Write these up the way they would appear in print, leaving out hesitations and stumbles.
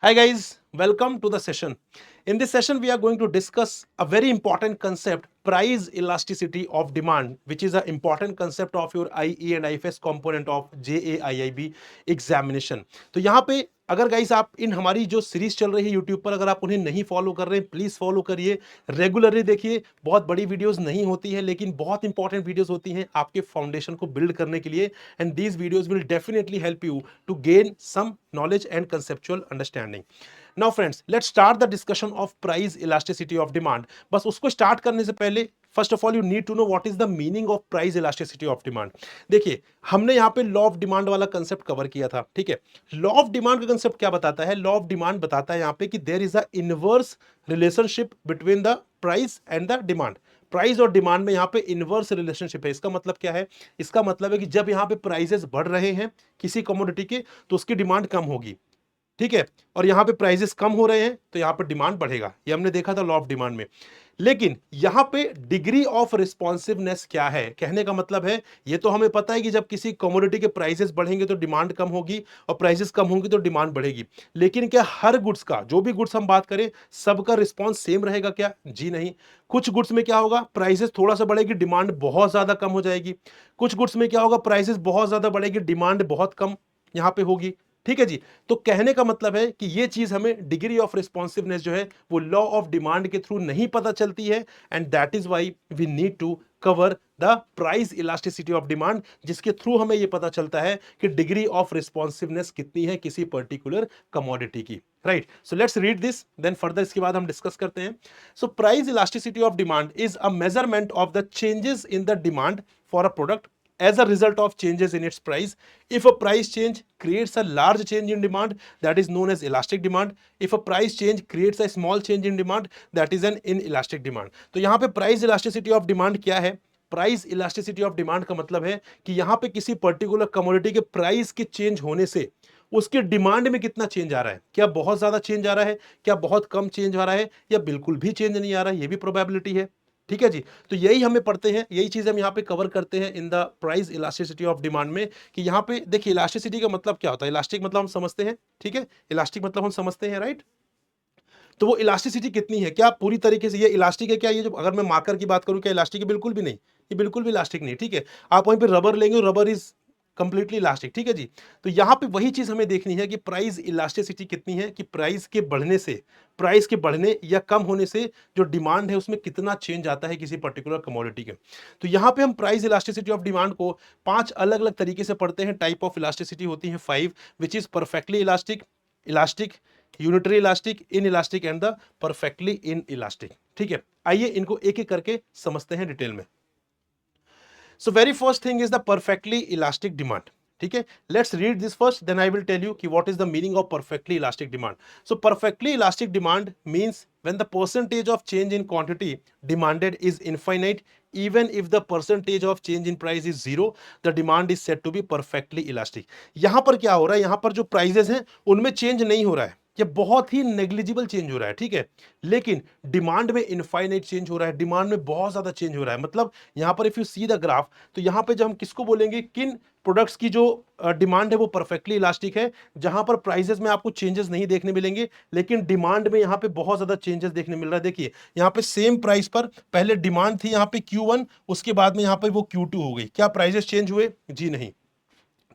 Hi guys, welcome to the session. In this session, we are going to discuss a very important concept, price elasticity of demand, which is an important concept of your IE and IFS component of JAIIB examination. तो यहाँ पे अगर guys आप इन हमारी जो series चल रही है यूट्यूब पर अगर आप उन्हें नहीं फॉलो कर रहे हैं प्लीज फॉलो करिए, रेगुलरली देखिए। बहुत बड़ी वीडियोस नहीं होती है लेकिन बहुत इंपॉर्टेंट वीडियोस होती हैं आपके फाउंडेशन को बिल्ड करने के लिए, and these videos will definitely help you to gain some knowledge and conceptual understanding. Now friends, let's start the discussion of price elasticity of demand. बस उसको स्टार्ट करने से पहले first of all you need to know what is the meaning of price elasticity of demand. देखिए, हमने यहाँ पे law of demand वाला कंसेप्ट कवर किया था, ठीक है। लॉ ऑफ डिमांड का कंसेप्ट क्या बताता है? लॉ ऑफ डिमांड बताता है यहाँ पे कि there is a inverse relationship between the price and the demand. Price और डिमांड में यहाँ पे इनवर्स रिलेशनशिप है। इसका मतलब क्या है? इसका मतलब है कि जब यहाँ पे प्राइसेस बढ़ रहे हैं किसी कमोडिटी के तो उसकी डिमांड कम होगी, ठीक है। और यहां पे प्राइसेस कम हो रहे हैं तो यहां पर डिमांड बढ़ेगा। ये हमने देखा था लॉ ऑफ डिमांड में। लेकिन यहां पे डिग्री ऑफ रिस्पॉन्सिवनेस क्या है? कहने का मतलब है, ये तो हमें पता है कि जब किसी कमोडिटी के प्राइसेस बढ़ेंगे तो डिमांड कम होगी और प्राइसेस कम होंगी तो डिमांड बढ़ेगी। लेकिन क्या हर गुड्स का, जो भी गुड्स हम बात करें, सबका रिस्पॉन्स सेम रहेगा क्या? जी नहीं। कुछ गुड्स में क्या होगा, प्राइसेस थोड़ा सा बढ़ेगी, डिमांड बहुत ज्यादा कम हो जाएगी। कुछ गुड्स में क्या होगा, प्राइसेस बहुत ज्यादा बढ़ेगी, डिमांड बहुत कम यहां पे होगी, ठीक है जी। तो कहने का मतलब है कि ये चीज हमें डिग्री ऑफ रिस्पॉन्सिवनेस जो है वो लॉ ऑफ डिमांड के थ्रू नहीं पता चलती है, and that is why we need to cover the price elasticity of demand, जिसके थ्रू हमें ये पता चलता है कि डिग्री ऑफ रिस्पॉन्सिवनेस कितनी है किसी पर्टिकुलर कमोडिटी की। Right, so let's read this, then further इसके बाद हम डिस्कस करते हैं। So price elasticity of demand is a measurement of the changes in the demand for a product as a result of changes in its price. If a price change creates a large change in demand, that is known as elastic demand. If a price change creates a small change in demand, that is an inelastic demand. तो यहाँ पे price elasticity of demand क्या है? Price elasticity of demand का मतलब है कि यहां पे किसी पर्टिकुलर कमोडिटी के प्राइस के चेंज होने से उसके डिमांड में कितना चेंज आ रहा है। क्या बहुत ज्यादा चेंज आ रहा है, क्या बहुत कम चेंज आ रहा है, या बिल्कुल भी चेंज नहीं आ रहा है, ये भी प्रोबेबिलिटी है, ठीक है जी। तो यही हमें पढ़ते हैं, यही चीज हम यहाँ पे कवर करते हैं इन the price elasticity of demand में, कि यहाँ पे देखिए इलास्टिसिटी का मतलब क्या होता है। इलास्टिक मतलब हम समझते हैं, ठीक है, इलास्टिक मतलब हम समझते हैं, राइट। तो वो इलास्टिसिटी कितनी है, क्या पूरी तरीके से ये इलास्टिक है क्या? ये जो अगर मैं मार्कर की बात करूं क्या इलास्टिक है? बिल्कुल भी नहीं, ये बिल्कुल भी इलास्टिक नहीं, ठीक है। आप वहीं पे रबर लेंगे, रबर इज कंप्लीटली इलास्टिक, ठीक है जी। तो यहां पे वही चीज हमें देखनी है कि प्राइस इलास्टिसिटी कितनी है, कि प्राइस के बढ़ने से, प्राइस के बढ़ने या कम होने से जो डिमांड है उसमें कितना चेंज आता है किसी पर्टिकुलर कमोडिटी के। तो यहां पे हम प्राइस इलास्टिसिटी ऑफ डिमांड को 5 अलग अलग तरीके से पढ़ते हैं। टाइप ऑफ इलास्टिसिटी होती है 5, which is perfectly elastic, elastic, unitary elastic, in elastic and the perfectly in elastic, ठीक है। आइए इनको एक एक करके समझते हैं डिटेल में। So very first thing is the perfectly elastic demand, ठीक है। Let's read this first, then I will tell you कि what is the meaning of perfectly elastic demand. So perfectly elastic demand means when the percentage of change in quantity demanded is infinite, even if the percentage of change in price is zero, the demand is said to be perfectly elastic. यहां पर क्या हो रहा है, यहां पर जो prices हैं उनमें चेंज नहीं हो रहा है, ये बहुत ही नेग्लिजिबल चेंज हो रहा है, ठीक है। लेकिन डिमांड में इनफाइनाइट चेंज हो रहा है, डिमांड में बहुत ज्यादा चेंज हो रहा है। मतलब यहां पर if you see the graph, तो यहां पे जब हम किसको बोलेंगे, किन प्रोडक्ट्स की जो डिमांड है वो परफेक्टली इलास्टिक है, जहां पर प्राइसेस में आपको चेंजेस नहीं देखने मिलेंगे, लेकिन डिमांड में यहां पे बहुत ज्यादा चेंजेस देखने मिल रहा है। देखिए यहां पे सेम प्राइस पर पहले डिमांड थी यहां पे Q1, उसके बाद में यहां पे वो Q2 हो गई। क्या प्राइसेस चेंज हुए? जी नहीं,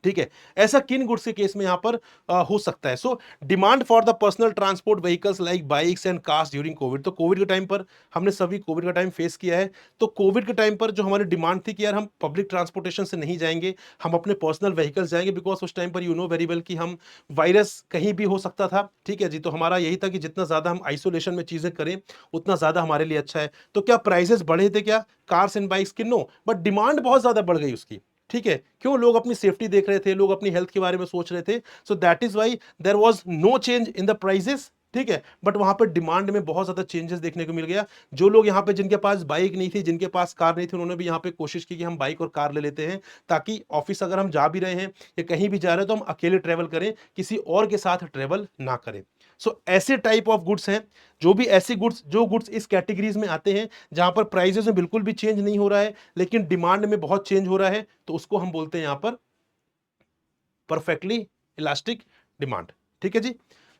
ठीक है। ऐसा किन गुड्स के केस में यहां पर हो सकता है? So demand for the personal transport vehicles like bikes and cars during Covid. तो कोविड के टाइम पर हमने सभी कोविड का टाइम फेस किया है। तो कोविड के टाइम पर जो हमारी डिमांड थी कि यार हम पब्लिक ट्रांसपोर्टेशन से नहीं जाएंगे, हम अपने पर्सनल व्हीकल्स जाएंगे, बिकॉज उस टाइम पर यू नो वेरी वेल कि हम वायरस कहीं भी हो सकता था, ठीक है जी। तो हमारा यही था कि जितना ज्यादा हम आइसोलेशन में चीजें करें उतना ज्यादा हमारे लिए अच्छा है। तो क्या प्राइसेस बढ़े थे क्या कार्स एंड बाइक्स के? नो, बट डिमांड बहुत ज्यादा बढ़ गई उसकी, ठीक है। क्यों? लोग अपनी सेफ्टी देख रहे थे, लोग अपनी हेल्थ के बारे में सोच रहे थे। So that is why there was no change in the prices, ठीक है। बट वहां पर डिमांड में बहुत ज्यादा चेंजेस देखने को मिल गया। जो लोग यहाँ पे जिनके पास बाइक नहीं थी, जिनके पास कार नहीं थी, उन्होंने भी यहाँ पे कोशिश की कि हम बाइक और कार ले लेते हैं, ताकि ऑफिस अगर हम जा भी रहे हैं या कहीं भी जा रहे हैं तो हम अकेले ट्रेवल करें, किसी और के साथ ट्रेवल ना करें। सो ऐसे टाइप ऑफ गुड्स हैं, जो भी ऐसे गुड्स, जो गुड्स इस कैटेगरीज में आते हैं जहां पर प्राइसेस में बिल्कुल भी चेंज नहीं हो रहा है लेकिन डिमांड में बहुत चेंज हो रहा है, तो उसको हम बोलते हैं यहां पर परफेक्टली इलास्टिक डिमांड, ठीक है जी।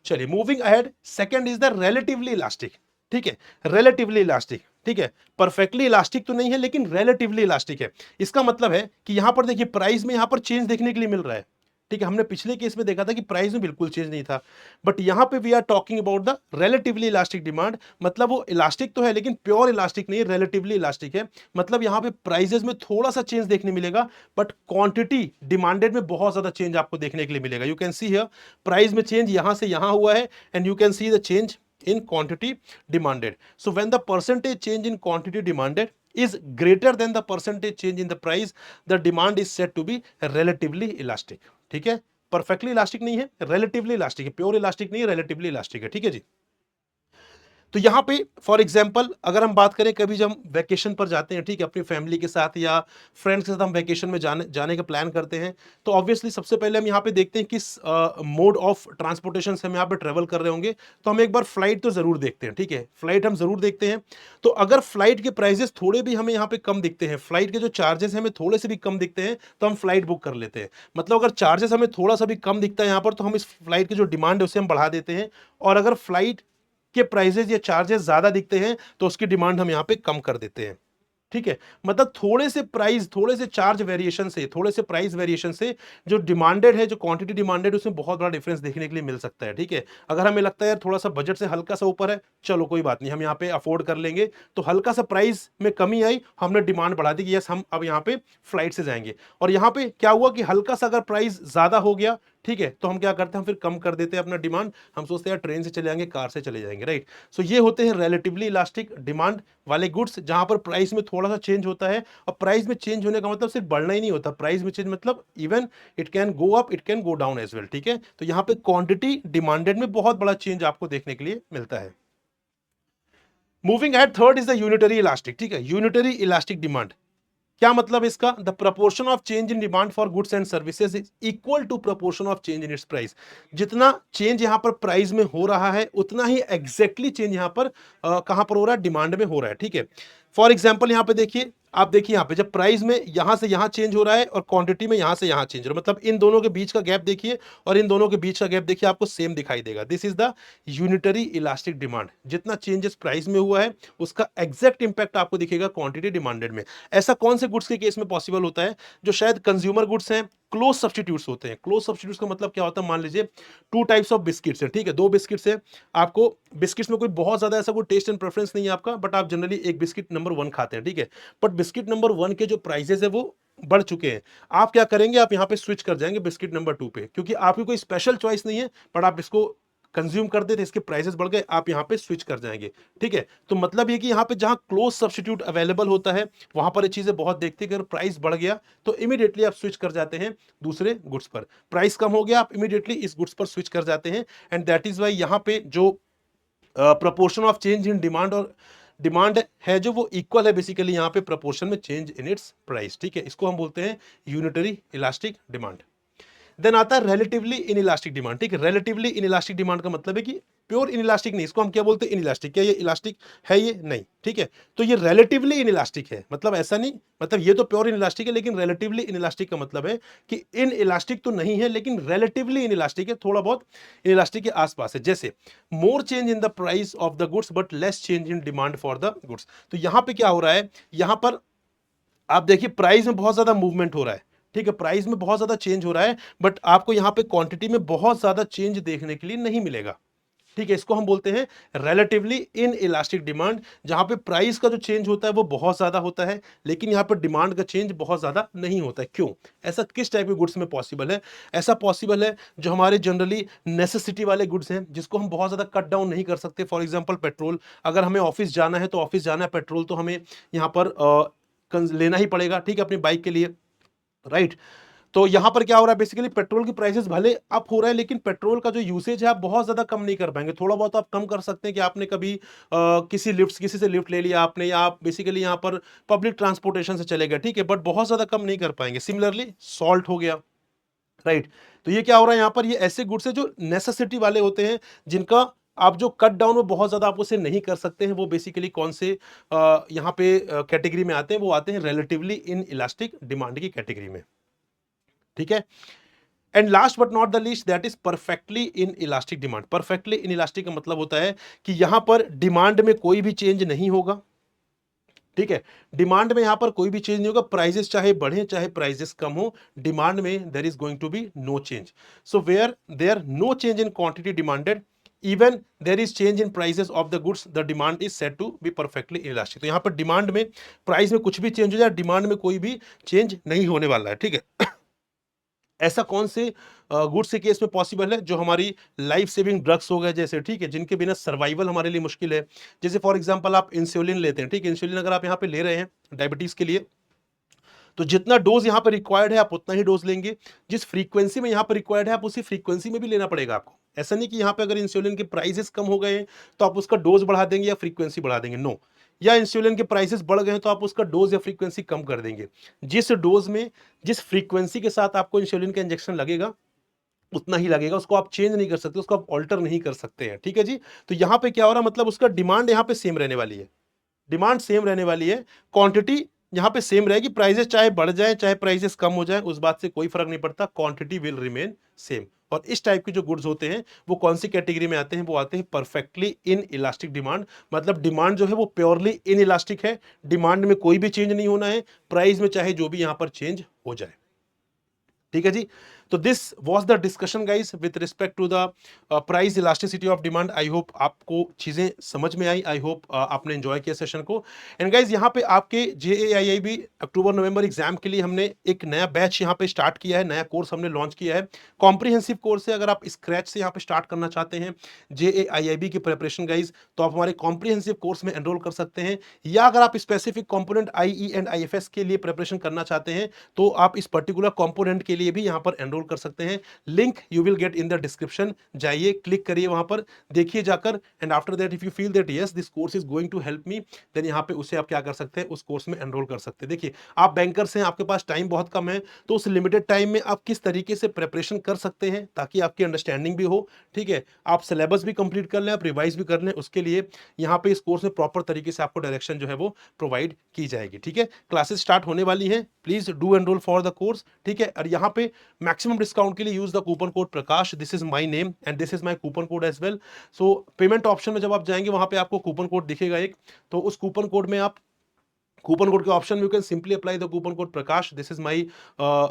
चलिए moving ahead, second is the relatively elastic. ठीक है, रिलेटिवली इलास्टिक, ठीक है, परफेक्टली इलास्टिक तो नहीं है लेकिन रिलेटिवली इलास्टिक है। इसका मतलब है कि यहां पर देखिए प्राइस में यहां पर चेंज देखने के लिए मिल रहा है। ठीक है, हमने पिछले केस में देखा था कि प्राइस में बिल्कुल चेंज नहीं था, बट यहां पे we are talking about the relatively elastic demand. मतलब वो इलास्टिक तो है लेकिन प्योर इलास्टिक नहीं है, रिलेटिवली इलास्टिक है। मतलब यहां पे प्राइसेस में थोड़ा सा चेंज देखने मिलेगा, बट क्वांटिटी डिमांडेड में बहुत ज्यादा चेंज आपको देखने के लिए मिलेगा। You can see here price में चेंज यहां से यहां हुआ है, and you can see the change in quantity demanded. So when the percentage change in quantity demanded is greater than the percentage change in the price, the demand is said to be relatively elastic. ठीक है, perfectly elastic नहीं है, relatively elastic है, pure elastic नहीं है, relatively elastic है। ठीक है जी। तो यहां पे फॉर एग्जाम्पल अगर हम बात करें, कभी जब हम वैकेशन पर जाते हैं, ठीक है, अपनी फैमिली के साथ या फ्रेंड्स के साथ हम वैकेशन में जाने का प्लान करते हैं, तो ऑब्वियसली सबसे पहले हम यहाँ पे देखते हैं किस मोड ऑफ ट्रांसपोर्टेशन से हम यहाँ पे ट्रेवल कर रहे होंगे। तो हम एक बार फ्लाइट तो जरूर देखते हैं। ठीक है, फ्लाइट हम जरूर देखते हैं। तो अगर फ्लाइट के प्राइजेस थोड़े भी हमें यहाँ पे कम दिखते हैं, फ्लाइट के जो चार्जेस हमें थोड़े से भी कम दिखते हैं, तो हम फ्लाइट बुक कर लेते हैं। मतलब अगर चार्जेस हमें थोड़ा सा भी कम दिखता है यहाँ पर, तो हम इस फ्लाइट की जो डिमांड है उसे हम बढ़ा देते हैं। और अगर फ्लाइट के प्राइजेस या चार्जेस ज्यादा दिखते हैं तो उसकी डिमांड हम यहां पे कम कर देते हैं। ठीक है, मतलब थोड़े से प्राइस, थोड़े से चार्ज वेरिएशन से, थोड़े से प्राइस वेरिएशन से जो डिमांडेड है, जो क्वांटिटी डिमांडेड, उसमें बहुत बड़ा डिफरेंस देखने के लिए मिल सकता है। ठीक है, अगर हमें लगता है यार थोड़ा सा बजट से हल्का सा ऊपर है, चलो कोई बात नहीं, हम यहाँ पे अफोर्ड कर लेंगे, तो हल्का सा प्राइस में कमी आई, हमने डिमांड बढ़ा दी कि यस हम अब यहाँ पे फ्लाइट से जाएंगे। और यहाँ पे क्या हुआ कि हल्का सा अगर प्राइस ज्यादा हो गया, ठीक है, तो हम क्या करते हैं, हम फिर कम कर देते हैं अपना डिमांड। हम सोचते हैं ट्रेन से चले जाएंगे, कार से चले जाएंगे, राइट। सो ये होते हैं रिलेटिवली इलास्टिक डिमांड वाले गुड्स, जहां पर प्राइस में थोड़ा सा चेंज होता है। और प्राइस में चेंज होने का मतलब सिर्फ बढ़ना ही नहीं होता, प्राइस में चेंज मतलब even it can go up, it can go down as well. ठीक है, तो यहाँ पे क्वांटिटी डिमांडेड में बहुत बड़ा चेंज आपको देखने के लिए मिलता है। Moving at, third is the unitary elastic. ठीक है, यूनिटरी इलास्टिक डिमांड क्या मतलब इसका, the proportion of change in demand for goods and services is equal to proportion of change in its price. जितना चेंज यहां पर प्राइस में हो रहा है, उतना ही एग्जैक्टली चेंज यहां पर कहां पर हो रहा है, डिमांड में हो रहा है। ठीक है, फॉर एग्जाम्पल यहां पे देखिए, आप देखिए यहाँ पे जब प्राइस में यहां से यहां चेंज हो रहा है और क्वांटिटी में यहां से यहां चेंज हो रहा है, मतलब इन दोनों के बीच का गैप देखिए और इन दोनों के बीच का गैप देखिए, आपको सेम दिखाई देगा। This is the unitary elastic demand. जितना चेंजेस प्राइस में हुआ है उसका एग्जैक्ट इंपैक्ट आपको दिखेगा क्वांटिटी डिमांडेड में। ऐसा कौन से गुड्स के केस में पॉसिबल होता है, जो शायद कंज्यूमर गुड्स हैं, क्लोज सब्स्टिट्यूट्स होते हैं। क्लोज सब्स्टिट्यूट्स का मतलब क्या होता है, मान लीजिए टू टाइप्स ऑफ बिस्किट्स हैं, ठीक है, दो बिस्किट्स है, आपको बिस्किट्स में कोई बहुत ज्यादा ऐसा कोई टेस्ट एंड प्रेफरेंस नहीं है आपका, बट आप जनरली एक बिस्किट नंबर 1 खाते हैं। ठीक है, बट बिस्किट नंबर 1 के जो प्राइसेस है वो बढ़ चुके हैं। आप क्या करेंगे, आप यहाँ पे स्विच कर जाएंगे बिस्किट नंबर 2 पे, क्योंकि आपकी कोई स्पेशल चॉइस नहीं है, बट आप इसको कंज्यूम करते थे, इसके प्राइसेस बढ़ गए, आप यहाँ पे स्विच कर जाएंगे। ठीक है, तो मतलब ये कि यहाँ पे जहां क्लोज सब्स्टिट्यूट अवेलेबल होता है, वहां पर ये चीजें बहुत देखते हैं कि अगर प्राइस बढ़ गया तो इमीडिएटली आप स्विच कर जाते हैं दूसरे गुड्स पर। प्राइस कम हो गया, आप इमीडिएटली इस गुड्स पर स्विच कर जाते हैं। एंड दैट इज वाई यहाँ पे जो proportion of change in demand और डिमांड है जो वो इक्वल है बेसिकली यहाँ पे प्रपोर्शन में चेंज इन इट्स प्राइस। ठीक है, इसको हम बोलते हैं यूनिटरी इलास्टिक डिमांड। देन आता है रिलेटिवली इनइलास्टिक डिमांड। ठीक है, रिलेटिवली इनइलास्टिक डिमांड का मतलब है कि प्योर इनइलास्टिक नहीं, इसको हम क्या बोलते हैं, इनइलास्टिक। क्या ये इलास्टिक है, ये नहीं। ठीक है, तो ये रिलेटिवली इनइलास्टिक है, मतलब ऐसा नहीं, मतलब ये तो प्योर इनइलास्टिक है, लेकिन रिलेटिवली इनइलास्टिक का मतलब है कि इनइलास्टिक तो नहीं है लेकिन रिलेटिवली इनइलास्टिक है, थोड़ा बहुत इनइलास्टिक के आसपास है। जैसे more change in the price of the goods but less change in demand for the goods. तो यहां पे क्या हो रहा है, यहां पर आप देखिए प्राइस में बहुत ज्यादा मूवमेंट हो रहा है। ठीक है, प्राइस में बहुत ज्यादा चेंज हो रहा है, बट आपको यहां पे क्वांटिटी में बहुत ज्यादा चेंज देखने के लिए नहीं मिलेगा। ठीक है, इसको हम बोलते हैं रिलेटिवली इन इलास्टिक डिमांड, जहां पे प्राइस का जो चेंज होता है वो बहुत ज्यादा होता है, लेकिन यहां पर डिमांड का चेंज बहुत ज्यादा नहीं होता है। क्यों, ऐसा किस टाइप के गुड्स में पॉसिबल है, ऐसा पॉसिबल है जो हमारे जनरली नेसेसिटी वाले गुड्स हैं, जिसको हम बहुत ज्यादा कट डाउन नहीं कर सकते। फॉर एग्जाम्पल पेट्रोल, अगर हमें ऑफिस जाना है तो ऑफिस जाना है, पेट्रोल तो हमें यहाँ पर लेना ही पड़ेगा, ठीक है, अपनी बाइक के लिए, राइट। तो यहां पर क्या हो रहा है, बेसिकली पेट्रोल की प्राइसेस भले अप हो रहा है, लेकिन पेट्रोल का जो यूसेज है आप बहुत ज्यादा कम नहीं कर पाएंगे। थोड़ा बहुत आप कम कर सकते हैं कि आपने कभी किसी से लिफ्ट ले लिया आपने, या आप बेसिकली यहां पर पब्लिक ट्रांसपोर्टेशन से चले गए, ठीक है, बट बहुत ज्यादा कम नहीं कर पाएंगे। सिमिलरली सॉल्ट हो गया, राइट। तो ये क्या हो रहा है, यहाँ पर ये ऐसे गुड्स है जो नेसेसिटी वाले होते हैं, जिनका आप जो कट डाउन में बहुत ज्यादा आप उसे नहीं कर सकते हैं, वो बेसिकली कौन से यहाँ पे कैटेगरी में आते हैं, वो आते हैं रिलेटिवली इन इलास्टिक डिमांड की कैटेगरी में। ठीक है, and last but not the least, that is perfectly in elastic demand. Perfectly in elastic का मतलब होता है कि यहां पर डिमांड में कोई भी चेंज नहीं होगा, ठीक है। डिमांड में यहां पर कोई भी चेंज नहीं होगा, प्राइजेस चाहे बढ़े चाहे प्राइजेस कम हो, डिमांड में there is going to be no change. So where there no change in quantity demanded, even there is change in prices of the goods, the demand is said to be perfectly elastic. तो यहां पर demand में, price में कुछ भी change हो जाए, demand में कोई भी चेंज नहीं होने वाला है, ठीक है। ऐसा कौन से गुड्स के केस में पॉसिबल है? जो हमारी लाइफ सेविंग ड्रग्स हो गए जैसे, ठीक है, जिनके बिना सर्वाइवल हमारे लिए मुश्किल है। जैसे फॉर एग्जांपल आप इंसुलिन लेते हैं, ठीक है, इंसुलिन अगर आप यहाँ पे ले रहे हैं डायबिटीज के लिए, तो जितना डोज यहाँ पर रिक्वायर्ड है आप उतना ही डोज लेंगे। जिस फ्रीक्वेंसी में यहाँ पर रिक्वायर्ड है आप उसी फ्रीक्वेंसी में भी लेना पड़ेगा आपको। ऐसा नहीं कि यहाँ पे अगर इंसुलिन के प्राइसेस कम हो गए हैं तो आप उसका डोज बढ़ा देंगे या फ्रीक्वेंसी बढ़ा देंगे, नो। या इंसुलिन के प्राइसेस बढ़ गए हैं तो आप उसका डोज या फ्रीक्वेंसी कम कर देंगे। जिस डोज में, जिस फ्रीक्वेंसी के साथ आपको इंसुलिन का इंजेक्शन लगेगा उतना ही लगेगा, उसको आप चेंज नहीं कर सकते, उसको आप ऑल्टर नहीं कर सकते हैं, ठीक है जी। तो यहाँ पे क्या हो रहा है, मतलब उसका डिमांड यहाँ पे सेम रहने वाली है, डिमांड सेम रहने वाली है, क्वांटिटी यहाँ पे सेम रहेगी, प्राइसेस चाहे बढ़ जाए चाहे प्राइसेस कम हो जाए उस बात से कोई फर्क नहीं पड़ता, क्वांटिटी विल रिमेन सेम। और इस टाइप के जो गुड्स होते हैं वो कौन सी कैटेगरी में आते हैं? वो आते हैं परफेक्टली इन इलास्टिक डिमांड। मतलब डिमांड जो है वो प्योरली इन इलास्टिक है, डिमांड में कोई भी चेंज नहीं होना है, प्राइस में चाहे जो भी यहाँ पर चेंज हो जाए, ठीक है जी। तो this was the discussion guys with respect to the price elasticity of demand. I hope आपको चीजें समझ में आई, आई होप आपने एंजॉय किया सेशन को। एंड गाइस यहाँ पे आपके JAIIB अक्टूबर नवंबर एग्जाम के लिए हमने एक नया बैच यहाँ पे स्टार्ट किया है, नया कोर्स हमने लॉन्च किया है, कॉम्प्रिहेंसिव कोर्स है। अगर आप स्क्रैच से यहाँ पे स्टार्ट करना चाहते हैं JAIIB की प्रिपरेशन गाइस, तो आप हमारे कॉम्प्रिहेंसिव कोर्स में एनरोल कर सकते हैं। या अगर आप specific component IE and IFS के लिए प्रिपरेशन करना चाहते हैं तो आप इस पर्टिकुलर कंपोनेंट के लिए भी यहाँ पर एनरोल कर सकते हैं। Link you will get in the description, जाइए क्लिक करिए वहां पर, देखिए जाकर, and after that if you feel that yes this course is going to help me, then यहाँ पे उसे आप क्या कर सकते हैं, उस कोर्स में एनरोल कर सकते हैं। देखिए आप बैंकर्स हैं, आपके पास टाइम बहुत कम है, तो उस लिमिटेड टाइम में आप किस तरीके से प्रिपरेशन कर सकते हैं ताकि आपकी अंडरस्टैंडिंग भी हो, ठीक है, आप सिलेबस भी कंप्लीट कर लें, आप रिवाइज भी कर लें, उसके लिए यहाँ पे इस कोर्स में प्रॉपर तरीके से आपको डायरेक्शन जो है वो प्रोवाइड की जाएगी, ठीक है। क्लासेस स्टार्ट होने वाली हैं, please do enroll for the course, ठीक है। और यहाँ पे मैक्सिमम डिस्काउंट के लिए use the coupon code Prakash, this is my name and this is my coupon code as well. So payment option में जब आप जाएंगे वहां पे आपको कूपन कोड दिखेगा एक, तो उस कूपन कोड में आप, कूपन कोड के ऑप्शन में you can simply apply the coupon code Prakash, this is my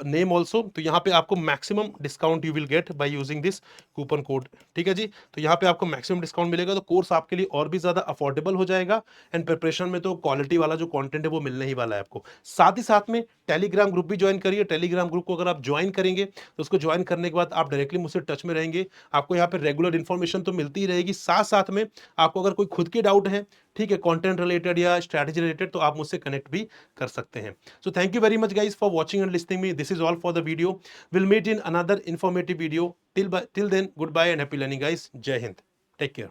name also. तो यहाँ पे आपको maximum discount you will gate by using this coupon code, ठीक है जी। तो यहाँ पे आपको मैक्सिमम डिस्काउंट मिलेगा, तो कोर्स आपके लिए और भी ज्यादा अफोर्डेबल हो जाएगा, एंड प्रिपरेशन में तो क्वालिटी वाला जो कंटेंट है वो मिलने ही वाला है आपको। साथ ही साथ में टेलीग्राम ग्रुप भी ज्वाइन करिए। टेलीग्राम ग्रुप को अगर आप ज्वाइन करेंगे तो उसको ज्वाइन करने के बाद आप डायरेक्टली मुझसे टच में रहेंगे, आपको यहाँ पे रेगुलर इन्फॉर्मेशन तो मिलती ही रहेगी, साथ साथ में आपको अगर कोई खुद की डाउट है, ठीक है, कंटेंट रिलेटेड या स्ट्रैटेजी रिलेटेड, तो आप मुझसे कनेक्ट भी कर सकते हैं। So thank you very much guys for watching and listening me, this is all for the video, will meet in another informative video, till then good bye and happy learning guys, जय हिंद, take care.